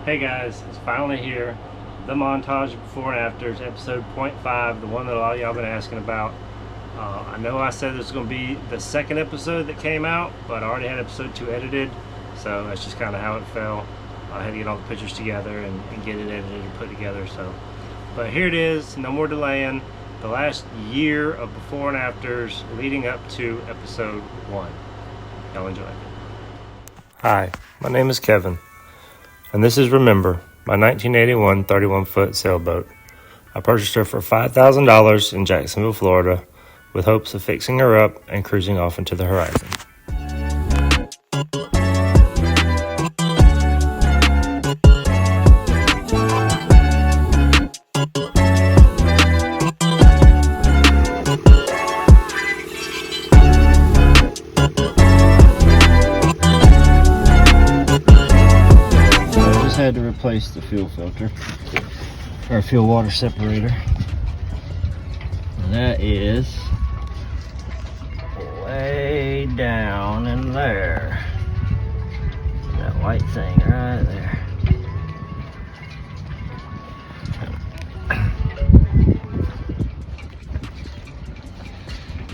Hey guys, it's finally here. The montage before and afters, episode point 5, the one that a lot of y'all been asking about. I know I said this was going to be the second episode that came out, but I already had episode 2 edited, so that's just kind of how it fell. I had to get all the pictures together and get it edited and put together. But here it is, no more delaying. The last year of before and afters leading up to episode 1. Y'all enjoy it. Hi, my name is Kevin. And this is Remember, my 1981 31-foot sailboat. I purchased her for $5,000 in Jacksonville, Florida, with hopes of fixing her up and cruising off into the horizon. I just had to replace the fuel filter, or fuel water separator. And that is way down in there. That white thing right there.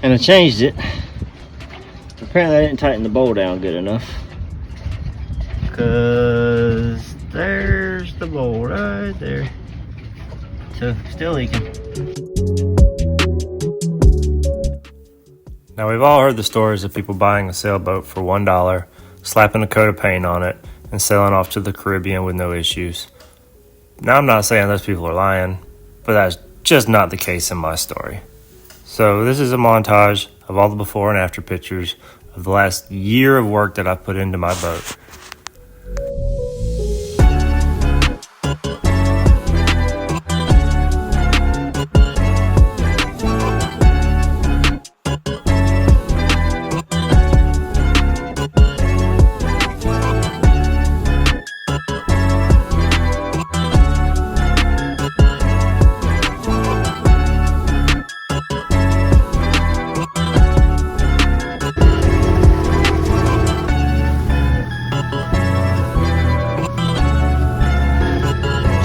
And I changed it. Apparently I didn't tighten the bowl down good enough, because there's the bowl right there. So still leaking. Now we've all heard the stories of people buying a sailboat for $1, slapping a coat of paint on it, and sailing off to the Caribbean with no issues. Now I'm not saying those people are lying, but that's just not the case in my story. So this is a montage of all the before and after pictures of the last year of work that I've put into my boat.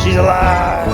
She's alive!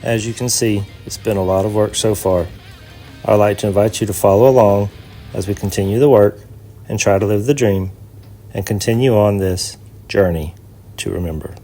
As you can see, it's been a lot of work so far. I'd like to invite you to follow along as we continue the work and try to live the dream and continue on this journey to remember.